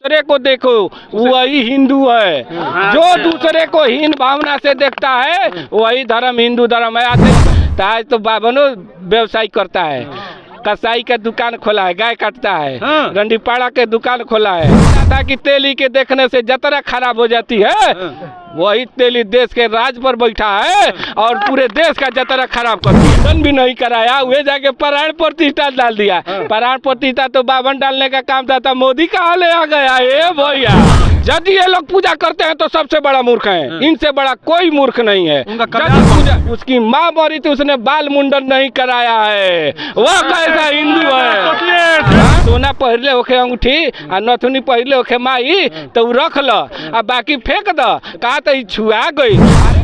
दूसरे को देखो वही हिंदू है। जो दूसरे को हीन भावना से देखता है वही धर्म हिंदू धर्म है। आज तो बाबनो व्यवसाय करता है, कसाई का दुकान खोला है, गाय काटता है, रंडीपाड़ा के दुकान खोला है। ताकि तेली के देखने से जतरा खराब हो जाती है, वही तेली देश के राज पर बैठा है और पूरे देश का जतरा खराब कर दिया। भी नहीं कराया, वे जाके प्राण प्रतिष्ठा डाल दिया। प्राण प्रतिष्ठा तो बावन डालने का काम था मोदी कहाँ ले आ गया। ये भैया यदि ये लोग पूजा करते हैं तो सबसे बड़ा मूर्ख है, इनसे बड़ा कोई मूर्ख नहीं है। पूजा उसकी माँ मरी थी, उसने बाल मुंडन नहीं कराया है, वह कैसा हिंदू है। सोना पहले होके अंगूठी और नथुनी पहले होके माई तो रख लो और बाकी फेंक दो। कहा तो छुआ गई।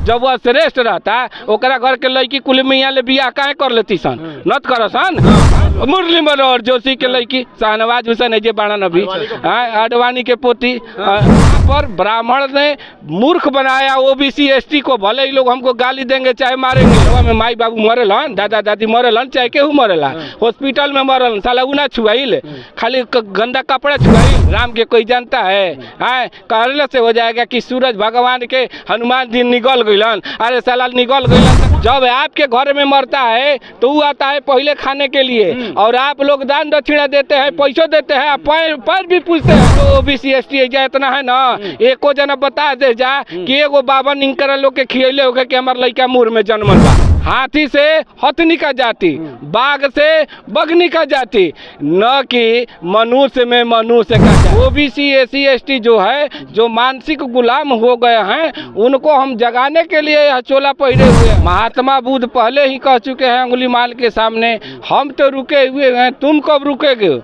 जब वह श्रेष्ठ रहता ओकरा घर के लड़की कुल मियाँ ले बियाह काहे कर लेती सन, नत करो सन। मुरली मनोहर जोशी के लड़की शाहनवाज हुसैन है जे बाणन अभी आडवाणी के पोती पर ब्राह्मण ने मूर्ख बनाया ओबीसी एसटी को। भले ही लोग हमको गाली देंगे चाहे मारेंगे, में माई बाबू मरेलन, दादा दादी मरेलन, चाहे केहू मरेला, हॉस्पिटल में मरलन, साला उना छुआइल, खाली गंदा कपड़ा छुआइल। राम के कोई जानता है कहले से हो जाएगा कि सूरज भगवान के हनुमान जी निकल गइलन। अरे साला निकल गइलन। जब आपके घर में मरता है तो वो आता है पहले खाने के लिए और आप लोग दान दक्षिणा देते हैं, पैसों देते हैं, पैर भी पूछते हैं। तो ओबीसी एसटी इतना है ना, एको जना बता दे जा कि एगो बाबा निंकर लोग के खियले होके कि हमार लड़का मुर में जन्मल बा। हाथी से हथनी का जाति, बाघ से बगनी का जाति, न कि मनुष्य में मनुष्य का जाति। ओबीसी एससी एसटी जो है, जो मानसिक गुलाम हो गए हैं, उनको हम जगाने के लिए चोला पहने हुए हैं। महात्मा बुद्ध पहले ही कह चुके हैं अंगुलीमाल के सामने, हम तो रुके हुए हैं, तुम कब रुकेगे।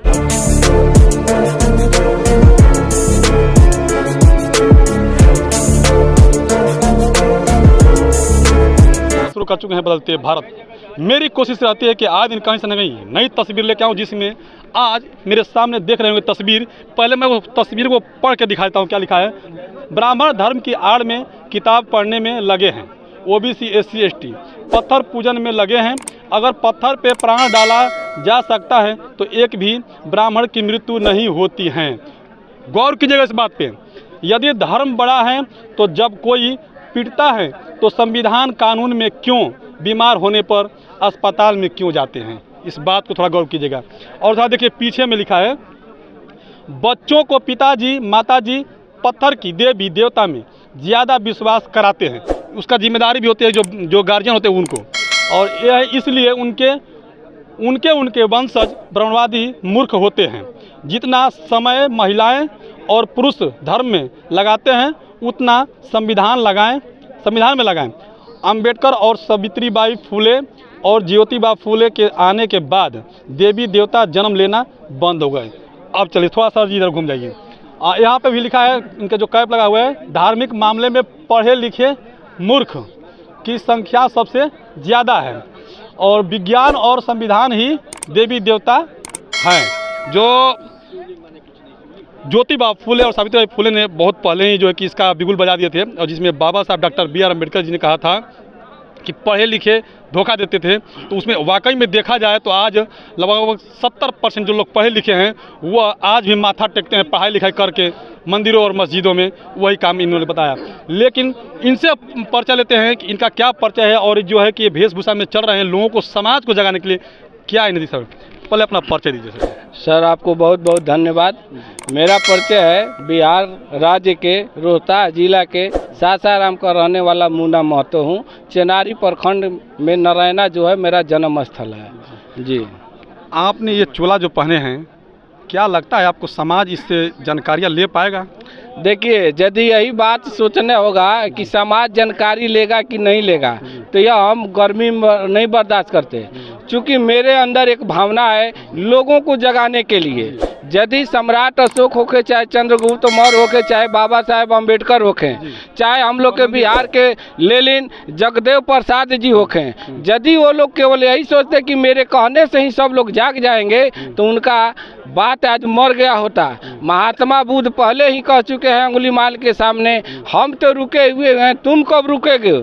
शुरू कर चुके हैं बदलते भारत। मेरी कोशिश रहती है कि आए दिन कहीं से न कहीं नई तस्वीर लेके आऊँ, जिसमें आज मेरे सामने देख रहे होंगे तस्वीर। पहले मैं वो तस्वीर को पढ़ के दिखा देता हूँ क्या लिखा है। ब्राह्मण धर्म की आड़ में किताब पढ़ने में लगे हैं ओबीसी एससी एसटी, पत्थर पूजन में लगे हैं। अगर पत्थर पे प्राण डाला जा सकता है तो एक भी ब्राह्मण की मृत्यु नहीं होती है। गौर कीजिएगा इस बात पे। यदि धर्म बड़ा है तो जब कोई पीटता है तो संविधान कानून में क्यों, बीमार होने पर अस्पताल में क्यों जाते हैं, इस बात को थोड़ा गौर कीजिएगा। और थोड़ा देखिए पीछे में लिखा है, बच्चों को पिताजी माताजी पत्थर की देवी देवता में ज़्यादा विश्वास कराते हैं। उसका जिम्मेदारी भी होती है जो गार्जियन होते हैं उनको। और यह इसलिए उनके वंशज ब्रह्मवादी मूर्ख होते हैं। जितना समय महिलाएं और पुरुष धर्म में लगाते हैं उतना संविधान में लगाएं। अंबेडकर और सावित्रीबाई फुले और ज्योतिबा फुले के आने के बाद देवी देवता जन्म लेना बंद हो गए। अब चलिए थोड़ा सा इधर घूम जाइए। यहाँ पे भी लिखा है, इनका जो कैप लगा हुआ है, धार्मिक मामले में पढ़े लिखे मूर्ख की संख्या सबसे ज़्यादा है और विज्ञान और संविधान ही देवी देवता हैं। जो ज्योतिबा फुले और सावित्रीबाई फुले ने बहुत पहले ही जो है कि इसका बिगुल बजा दिए थे, और जिसमें बाबा साहब डॉक्टर B.R. अम्बेडकर जी ने कहा था कि पढ़े लिखे धोखा देते थे। तो उसमें वाकई में देखा जाए तो आज लगभग 70% जो लोग पढ़े लिखे हैं वह आज भी माथा टेकते हैं पढ़ाई लिखाई करके मंदिरों और मस्जिदों में। वही काम इन्होंने बताया। लेकिन इनसे परिचय लेते हैं कि इनका क्या परिचय है और जो है कि ये वेशभूषा में चल रहे हैं लोगों को, समाज को जगाने के लिए क्या इन्हें सर। पहले अपना परिचय दीजिए सर। सर आपको बहुत बहुत धन्यवाद। मेरा परिचय है बिहार राज्य के रोहतास जिला के सासाराम का रहने वाला मुन्ना महतो हूँ। चेनारी प्रखंड में नारायणा जो है मेरा जन्म स्थल है जी। आपने ये चोला जो पहने हैं, क्या लगता है आपको समाज इससे जानकारियाँ ले पाएगा? देखिए, यदि यही बात सोचने होगा कि समाज जानकारी लेगा कि नहीं लेगा तो यह हम गर्मी में नहीं बर्दाश्त करते। चूँकि मेरे अंदर एक भावना है लोगों को जगाने के लिए। यदि सम्राट अशोक होके, चाहे चंद्रगुप्त मौर्य होके, चाहे बाबा साहेब अम्बेडकर होके, चाहे हम लोग के बिहार के लेनिन जगदेव प्रसाद जी होके, यदि वो लोग केवल यही सोचते कि मेरे कहने से ही सब लोग जाग जाएंगे तो उनका बात आज मर गया होता। महात्मा बुद्ध पहले ही कह चुके हैं अंगुलीमाल के सामने, हम तो रुके हुए हैं, तुम कब रुकेगे।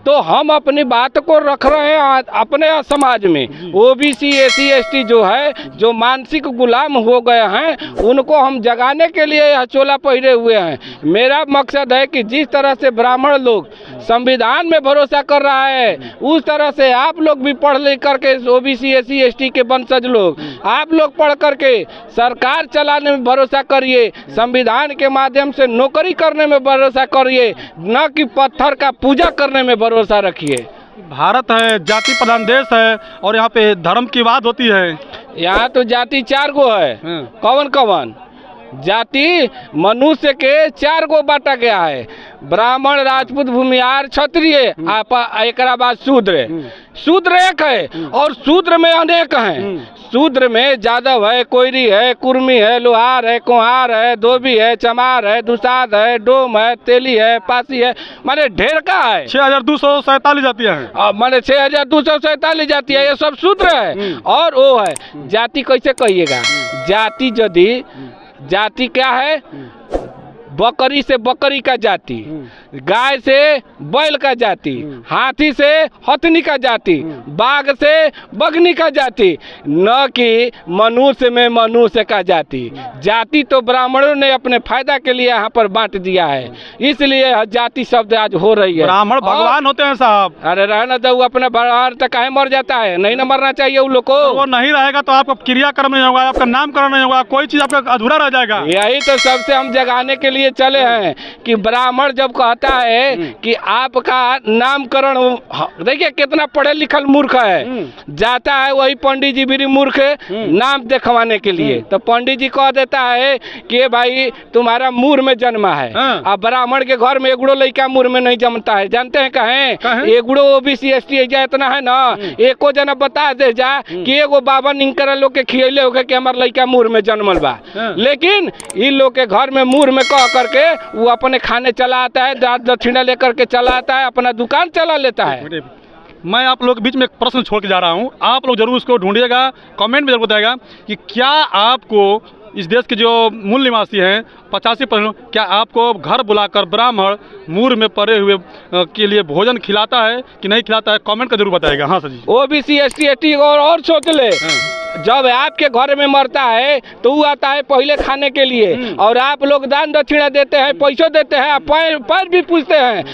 तो हम अपनी बात को रख रहे हैं अपने समाज में। ओबीसी एससी एसटी जो है, जो मानसिक गुलाम हो गए हैं उनको हम जगाने के लिए यह चोला पहरे हुए हैं। मेरा मकसद है कि जिस तरह से ब्राह्मण लोग संविधान में भरोसा कर रहा है उस तरह से आप लोग भी पढ़ लिख करके ओबीसी SC ST के वंशज लोग आप लोग पढ़ करके सरकार चलाने में भरोसा करिए, संविधान के माध्यम से नौकरी करने में भरोसा करिए, न कि पत्थर का पूजा करने में भरोसा रखिए। भारत है जाति प्रधान देश है और यहाँ पे धर्म की बात होती है। यहाँ तो जाति 4 गो है। कौन कौन जाति? मनुष्य के 4 गो बांटा गया है, ब्राह्मण, राजपूत, भूमिहार, क्षत्रिय, एकरा बाद शूद्र। शूद्र एक है और शूद्र में अनेक हैं। शूद्र में जादव है, कोयरी है, कुर्मी है, लोहार है, कुम्हार है, धोबी है, चमार है, दुसाध है, डोम है, तेली है, पासी है, माने ढेर का है। 6247 जातियाँ हैं। माने 6247 जाति है, ये सब शूद्र है। और वो है जाति कैसे कहिएगा? जाति क्या है? बकरी से बकरी का जाति, गाय से बैल का जाति, हाथी से हथनी का जाति, बाघ से बगनी का जाति, न कि मनुष्य में मनुष्य का जाति। जाति तो ब्राह्मणों ने अपने फायदा के लिए यहाँ पर बांट दिया है, इसलिए जाति शब्द आज हो रही है। ब्राह्मण भगवान होते हैं साहब। अरे रहना दो, अपने भगवान तक काहे मर जाता है? नहीं ना मरना चाहिए उन लोग को। वो नहीं रहेगा तो आपका क्रियाक्रम नहीं होगा, आपका नामकरण नहीं होगा, कोई चीज आपका अधूरा रह जाएगा। यही तो सबसे हम जगाने के लिए चले हैं कि ब्राह्मण जब कहता है कि आपका नामकरण, देखिए कितना पढ़े लिखल मूर्ख है, जाता है वही पंडित जी भी मूर्ख नाम दिखवाने के लिए, तो पंडित जी कह देता है कि भाई तुम्हारा मूर में जन्मा है। अब ब्राह्मण के घर में एगुड़ो लड़का मूर में नहीं जमता है, जानते हैं कहें? एगुड़ो ओबीसी ST इतना है ना, एको जना बता दे जा कि एगो बाबा निंकर लोग के खियले होके कि हमार लड़का मूर में जन्मल बा, लेकिन इन लोग के घर में मूर में कह करके वो अपने खाने चला आता है, दांत दक्षिणा लेकर के चला आता है, अपना दुकान चला लेता है। मैं आप लोग के बीच में एक प्रश्न छोड़ के जा रहा हूँ, आप लोग जरूर उसको ढूंढिएगा, कमेंट में जरूर बताएगा कि क्या आपको इस देश के जो मूल निवासी हैं 85%, क्या आपको घर बुलाकर ब्राह्मण मूर में पड़े हुए के लिए भोजन खिलाता है कि नहीं खिलाता है? कमेंट का जरूर बताएगा। हाँ सर जी। ओबीसी ST ST और सोच ले, जब आपके घर में मरता है तो वो आता है पहले खाने के लिए, और आप लोग दान दक्षिणा देते हैं, पैसे देते हैं, पैर भी पूछते हैं।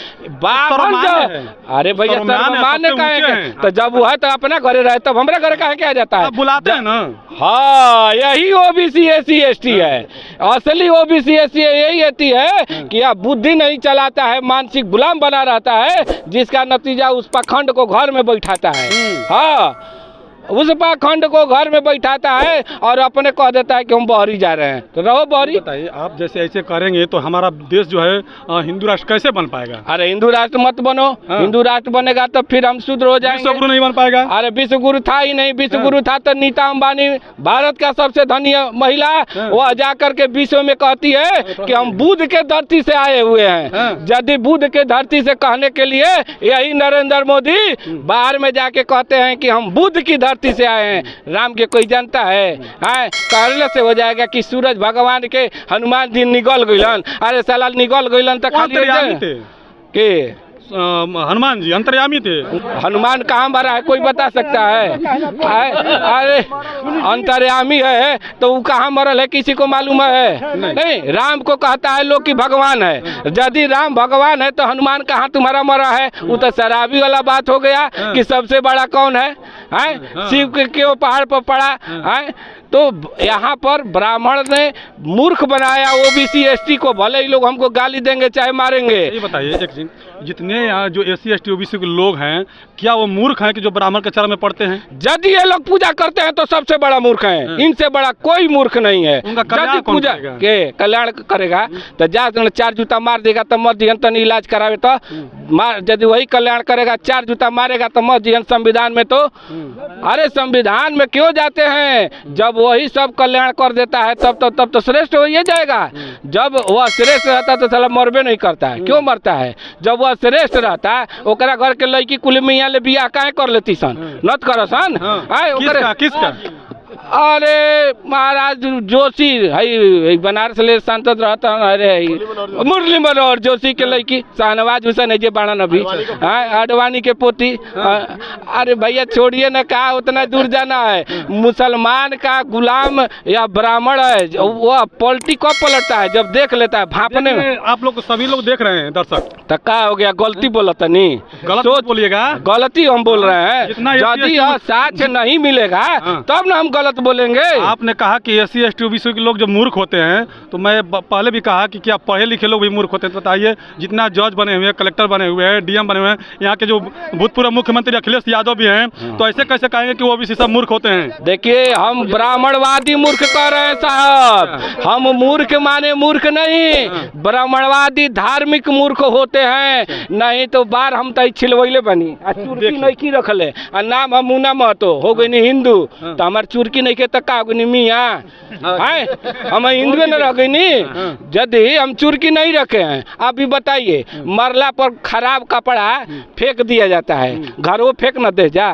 अरे भैया शर्माने का है, तो जब वो है तो अपना घरे रहे, तब हमारे घर का क्या जाता है? बुलाते हैं ना। हाँ, यही ओबीसी SC ST है। असली ओबीसी SC यही होती है कि आप बुद्धि नहीं चलाता है, मानसिक गुलाम बना रहता है, जिसका नतीजा उस पाखंड को घर में बैठाता है। हाँ, उस पाखंड को घर में बैठाता है और अपने कह देता है कि हम बहरी जा रहे हैं, तो रहो बहरी। बताइए, आप जैसे ऐसे करेंगे तो हमारा देश जो है हिंदू राष्ट्र कैसे बन पाएगा? अरे हिंदू राष्ट्र मत बनो। हिंदू राष्ट्र बनेगा तो फिर हम शूद्र हो जाएंगे। विश्व गुरु नहीं बन पाएगा। अरे विश्व गुरु था ही नहीं। विश्व गुरु था तो नीता अंबानी, भारत का सबसे धनी महिला, वह जा करके विश्व में कहती है कि हम बुध के धरती से आए हुए हैं। यदि बुध के धरती से कहने के लिए यही नरेंद्र मोदी बाहर में जाके कहते हैं कि हम बुध की धरती से आए हैं। राम के कोई जानता है? कहने से हो जाएगा कि सूरज भगवान के हनुमान जी निकल गइलन। अरे साला निकल गइलन तो खाली के हनुमान जी अंतर्यामी थे। हनुमान कहाँ मरा है कोई बता सकता है? अरे अंतर्यामी है तो वो कहाँ मरल है किसी को मालूम है? नहीं। राम को कहता है लोग कि भगवान है। यदि राम भगवान है तो हनुमान कहाँ तुम्हारा मरा है? वो तो शराबी वाला बात हो गया कि सबसे बड़ा कौन है? शिव के क्यों पहाड़ पर पड़ा है? तो यहाँ पर ब्राह्मण ने मूर्ख बनाया ओबीसी ST को। भले ही लोग हमको गाली देंगे चाहे मारेंगे। ये बताइए एक चीज, जितने यहाँ जो SC ST OBC के लोग हैं, क्या वो मूर्ख हैं कि जो ब्राह्मण के चरण में पड़ते हैं? यदि ये लोग पूजा करते हैं तो सबसे बड़ा मूर्ख हैं। इनसे बड़ा कोई मूर्ख नहीं है। यदि पूजा के कल्याण करेगा तो जा 4 जूता मार देगा तो मत जीवन तन इलाज करावे तो यदि वही कल्याण करेगा 4 जूता मारेगा तो मत जीवन संविधान में। तो अरे संविधान में क्यों जाते हैं? जब वही सब कल्याण कर देता है तब तो श्रेष्ठ हो ही जाएगा। जब वह श्रेष्ठ रहता तो साला मरबे नहीं करता है। क्यों मरता है? जब वह श्रेष्ठ रहता है ओकरा घर के लड़की कुल मियाँ ले बियाह काहे कर लेती सन? नत करो सन। किसका अरे महाराज जोशी है बनारस ले सांसद रहता अरे मुरली मनोहर जोशी के लड़की शाहनवाज हुसैन है जे बाणन अभी अडवाणी के पोती। अरे भैया छोड़िए ना, कहा उतना दूर जाना है। मुसलमान का गुलाम या ब्राह्मण है वो पलटी कब पलटता है, जब देख लेता है भापने में। आप लोग सभी लोग देख रहे हैं दर्शक, तो क्या हो गया, गलती बोला था नहीं, गलत मत बोलिएगा। गलती हम बोल रहे हैं, यदि यह SC साक्ष्य नहीं मिलेगा तब ना हम गलत बोलेंगे। आपने कहा कि SC ST OBC के लोग जो मूर्ख होते हैं, तो मैं पहले भी कहा कि क्या पढ़े लिखे लोग भी मूर्ख होते हैं? तो बताइए, जितना जज बने हुए हैं, कलेक्टर बने हुए हैं, DM बने हुए हैं, यहाँ के जो भूतपूर्व मुख्यमंत्री अखिलेश यादव भी हैं, तो ऐसे कैसे कहेंगे कि OBC सब मूर्ख होते हैं? देखिए, हम ब्राह्मणवादी मूर्ख कह रहे हैं साहब, हम मूर्ख माने मूर्ख नहीं, ब्राह्मणवादी धार्मिक मूर्ख होते हैं। नहीं तो बार हम तई छिलवैले बनी चुरकी नहीं की रखले नाम हम मुना महतो हो गई नहीं हिंदू, तो हमार चुरकी नहीं के तक हो गई मियाँ हम हिंदू न रह गई नी। यदि हम चुरकी नहीं रखे हैं, आप भी बताइए, मरला पर खराब कपड़ा फेंक दिया जाता है, घरों फेंक न दे जा।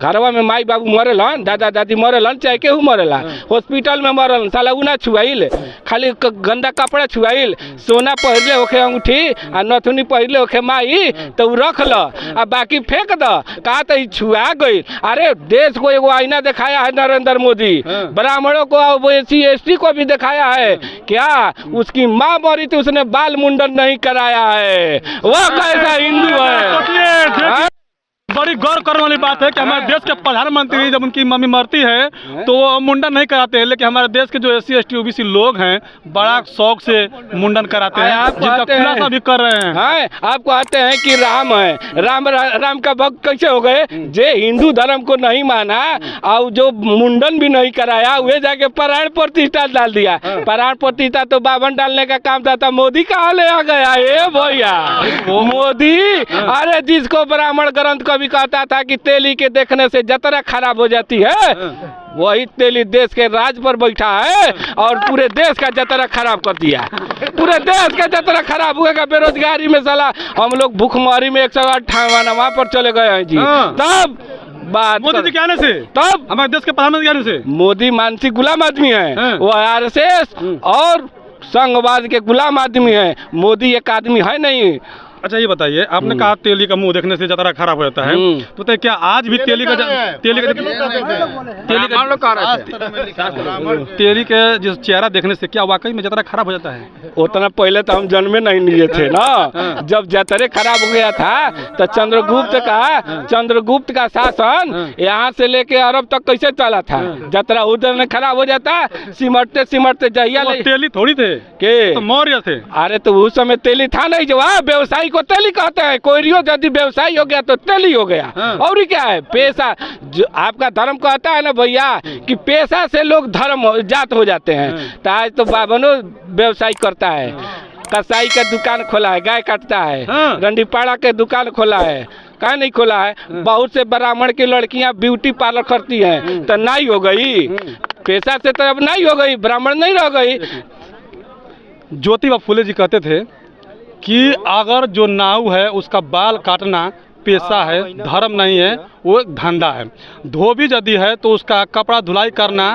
घरवा में माई बाबू मरेलन, दादा दादी मरेलन, चाहे केहू मरेला, हॉस्पिटल में मरलन, साला उ ना छुआइल, खाली गंदा कपड़ा छुआइल, सोना पहले होके अंगूठी आ नथुनी पहले होके माई, तो उ रख ल आ बाकी फेंक द। कहा तो छुआ गई। अरे देश को एगो आईना दिखाया है नरेंद्र मोदी, ब्राह्मणों को SC ST को भी दिखाया है, क्या उसकी माँ मरी थी उसने बाल मुंडन नहीं कराया है, वह कैसा हिंदू है? बड़ी गौर करने वाली बात है कि हमारे देश के प्रधानमंत्री जब उनकी मम्मी मरती है तो वो मुंडन नहीं कराते हैं, लेकिन हमारे देश के जो SC ST OBC लोग हैं बड़ा शौक से मुंडन कराते हैं, जिनका खुलासा भी कर रहे हैं। आप कहते हैं कि राम है, राम का भक्त कैसे हो गए? जे हिंदू धर्म को नहीं माना और जो मुंडन भी नहीं कराया, वे जाके प्राण प्रतिष्ठा डाल दिया। प्राण प्रतिष्ठा तो बावन डालने का काम था, मोदी कहाँ ले आ गया? ये भैया मोदी, अरे जिसको ब्राह्मण ग्रंथ कभी कहता था कि तेली के देखने से जतरा खराब हो जाती है, वही तेली देश के राज पर बैठा है और पूरे देश का जतरा खराब कर दिया। पूरे देश का जतरा खराब हुएगा, बेरोजगारी में साला हम लोग भूखमरी में 158वां पर चले गए हैं जी। तब बात मोदी जी के आने से, तब हमारे देश के प्रधानमंत्री आने से, मोदी मानसिक गुलाम आदमी है, वो RSS और संघवाद के गुलाम आदमी है, मोदी एक आदमी है नहीं। अच्छा ये बताइए, आपने कहा तेली का मुंह देखने से जतरा खराब हो जाता है, तो क्या आज भी तेली के जिस चेहरा देखने से क्या वाकई में जतरा खराब हो जाता है? उतना पहले तो हम जन्मे नहीं लिए थे ना, जब जतरे खराब हो गया था तो चंद्रगुप्त का शासन यहाँ से लेके अरब तक कैसे चला था? जतरा उधर में खराब हो जाता, सिमटते सिमटते जहिया तेली थोड़ी थे के तो मौर्य थे। अरे तो उस समय तेली था नहीं, जो व्यवसायी को तेली कहते हैं, कोई यदि व्यवसायी हो गया तो तेली हो गया। और क्या है पेशा, जो आपका धर्म कहता है ना भैया कि पेशा से लोग धर्म जात हो जाते हैं, तो आज तो बाबनो व्यवसाय करता है, कसाई का दुकान खोला है, गाय काटता है, रंडीपाड़ा के दुकान खोला है, क्या नहीं खोला है? बहुत से ब्राह्मण की लड़कियां ब्यूटी पार्लर करती हैं, तो नहीं हो गई पेशा से, तो अब नहीं हो गई, ब्राह्मण नहीं रह गई। ज्योतिबा फुले जी कहते थे कि अगर जो नाऊ है उसका बाल काटना पेशा है, धर्म नहीं है, वो एक धंधा है। धोबी यदि है तो उसका कपड़ा धुलाई करना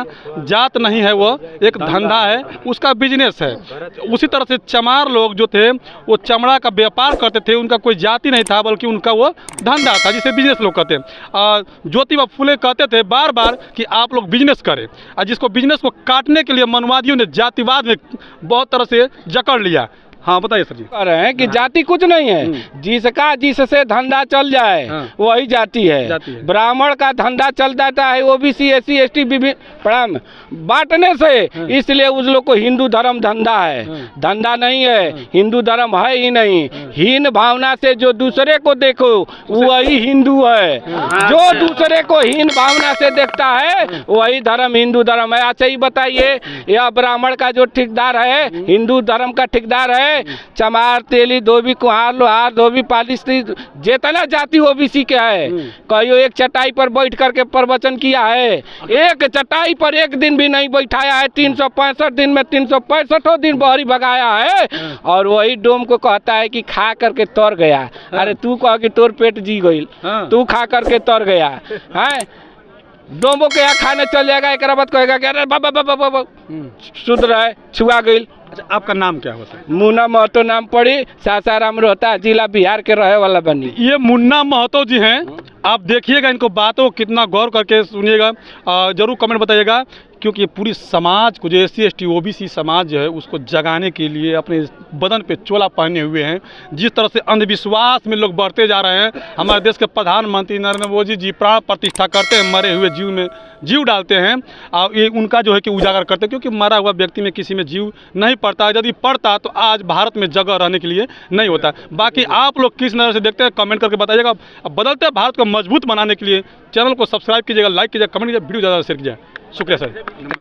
जात नहीं है, वो एक धंधा है, उसका बिजनेस है। उसी तरह से चमार लोग जो थे वो चमड़ा का व्यापार करते थे, उनका कोई जाति नहीं था बल्कि उनका वो धंधा था, जिसे बिजनेस लोग कहते हैं। ज्योतिबा फुले कहते थे बार बार कि आप लोग बिजनेस करें, और जिसको बिजनेस को काटने के लिए मनवादियों ने जातिवाद में बहुत तरह से जकड़ लिया। हाँ बताइए सर जी। कह रहे हैं कि जाति कुछ नहीं है, जिससे धंधा चल जाए वही जाति है। ब्राह्मण का धंधा चल जाता है OBC SC ST विभिन्न बांटने से, इसलिए उस लोग को हिंदू धर्म धंधा है, धंधा नहीं है, हिंदू धर्म है ही नहीं। हीन भावना से जो दूसरे को देखो वही हिंदू है, जो दूसरे को हीन भावना से देखता है वही धर्म हिंदू धर्म है। अच्छा ही बताइए, यह ब्राह्मण का जो ठेकेदार है हिंदू धर्म का ठेकेदार है, चमार तेली धोबी कुहार लोहार धोबी पालिश जितना जाति OBC के है, कहियो एक चटाई पर बैठ करके प्रवचन किया है? एक चटाई पर एक दिन भी नहीं बैठाया है, 365 दिन में 365 दिन बहरी भगाया है, और वही डोम को कहता है कि खा करके तर गया। अरे तू कह कि तोर पेट जी गई, तू खा करके तर गया है? डोमो के यहाँ खाने चल जाएगा, एक बाद कहेगा कि अरे बाबा बाबा बाबा शुद्ध रहे, छुआ गई। अच्छा, आपका नाम क्या हुआ सर? मुन्ना महतो नाम पड़ी, सासाराम रोहता जिला बिहार के रहे वाला बनी। ये मुन्ना महतो जी हैं, आप देखिएगा इनको बातों को कितना गौर करके सुनिएगा, जरूर कमेंट बताइएगा, क्योंकि ये पूरी समाज को, जो SC ST OBC समाज जो है उसको जगाने के लिए अपने बदन पे चोला पहने हुए हैं। जिस तरह से अंधविश्वास में लोग बढ़ते जा रहे हैं, हमारे देश के प्रधानमंत्री नरेंद्र मोदी जी प्राण प्रतिष्ठा करते हैं, मरे हुए जीव में जीव डालते हैं, और ये उनका जो है कि उजागर करते हैं, क्योंकि मरा हुआ व्यक्ति में किसी में जीव नहीं पड़ता। यदि पड़ता तो आज भारत में जगह रहने के लिए नहीं होता। बाकी आप लोग किस नज़र से देखते हैं कमेंट करके बताइएगा। बदलते भारत को मजबूत बनाने के लिए चैनल को सब्सक्राइब कीजिएगा, लाइक कीजिएगा, कमेंट कीजिएगा, वीडियो ज़्यादा शेयर कीजिए। शुक्रिया सर।